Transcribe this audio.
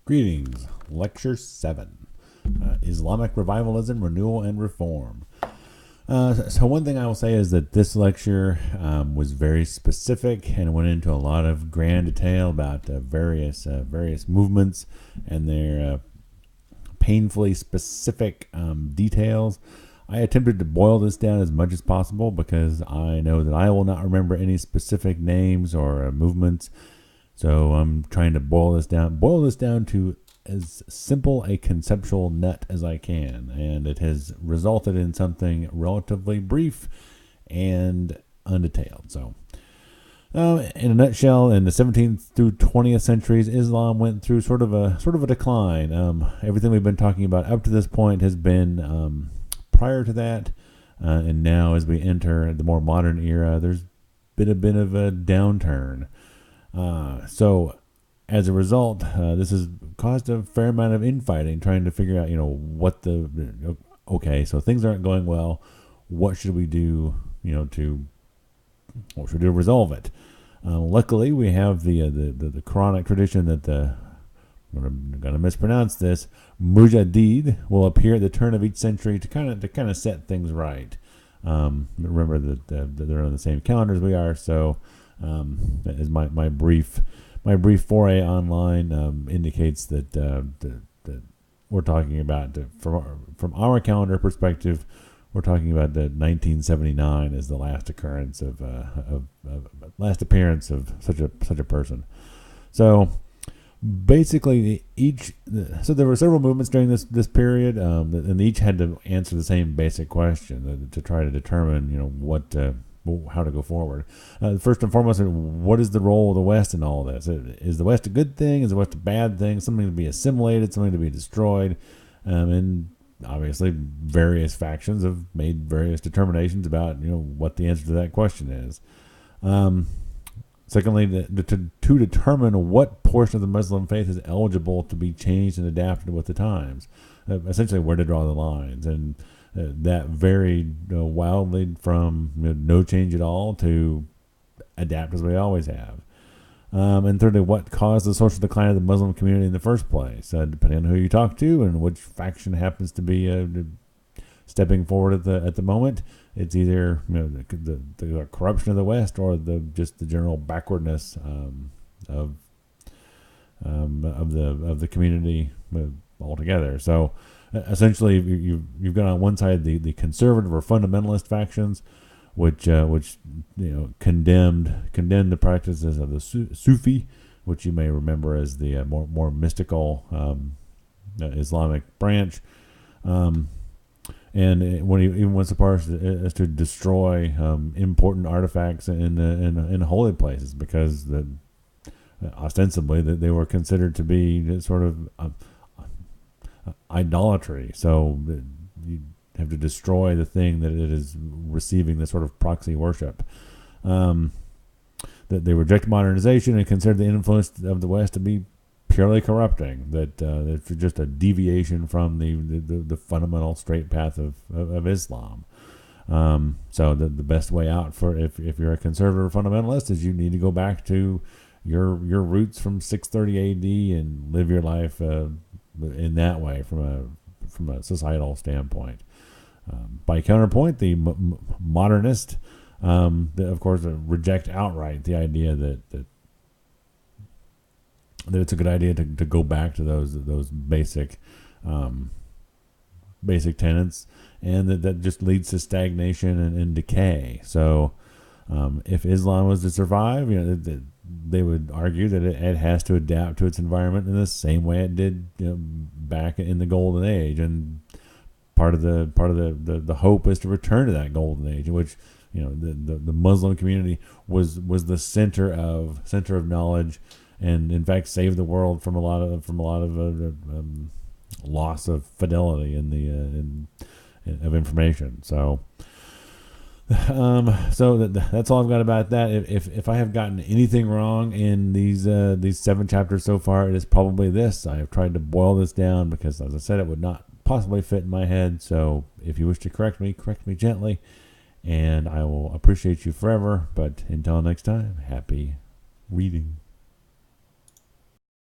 Greetings. Lecture 7. Islamic Revivalism, Renewal, and Reform. So one thing I will say is that this lecture was very specific and went into a lot of grand detail about various movements and their painfully specific details. I attempted to boil this down as much as possible because I know that I will not remember any specific names or movements. So I'm trying to boil this down to as simple a conceptual nut as I can, and it has resulted in something relatively brief and undetailed. So, in a nutshell, in the 17th through 20th centuries, Islam went through sort of a decline. Everything we've been talking about up to this point has been prior to that, and now as we enter the more modern era, there's been a bit of a downturn. So as a result, this has caused a fair amount of infighting, trying to figure out, so things aren't going well. What should we do, to resolve it? Luckily, we have the Quranic tradition that I'm going to mispronounce this, Mujadid will appear at the turn of each century to kind of set things right. Remember that they're on the same calendar as we are, so that is my brief foray online indicates that we're talking about from our calendar perspective, we're talking about the 1979 as the last occurrence of last appearance of such a person. So basically, there were several movements during this period, and each had to answer the same basic question to try to determine how to go forward. First and foremost, what is the role of the West in all this? Is the West a good thing? Is the West a bad thing? Something to be assimilated? Something to be destroyed? And obviously, various factions have made various determinations about what the answer to that question is. Secondly, to determine what portion of the Muslim faith is eligible to be changed and adapted with the times. Essentially, where to draw the lines. And that varied wildly from no change at all to adapt as we always have. And thirdly, what caused the social decline of the Muslim community in the first place? Depending on who you talk to and which faction happens to be stepping forward at the moment, it's either the corruption of the West or just the general backwardness of the community altogether. So essentially, you've got on one side the conservative or fundamentalist factions, which condemned the practices of the Sufi, which you may remember as the more mystical Islamic branch, and even went so far as to destroy important artifacts in holy places because ostensibly they were considered to be sort of idolatry. So you have to destroy the thing that it is receiving the sort of proxy worship. That they reject modernization and consider the influence of the West to be purely corrupting. That it's just a deviation from the fundamental straight path of Islam. So the best way out for if you're a conservative or fundamentalist is you need to go back to your roots from 630 AD and live your life in that way from a societal standpoint. By counterpoint, the modernist, of course, reject outright the idea that it's a good idea to go back to those basic tenets, and that just leads to stagnation and decay. So, if Islam was to survive, they would argue that it has to adapt to its environment in the same way it did back in the Golden Age, and part of the hope is to return to that Golden Age, in which the Muslim community was the center of knowledge, and in fact saved the world from a lot of loss of fidelity of information. So. That's all I've got about that. If I have gotten anything wrong in these 7 chapters so far, it is probably this. I have tried to boil this down because, as I said, it would not possibly fit in my head. So if you wish to correct me gently, and I will appreciate you forever. But until next time, happy reading.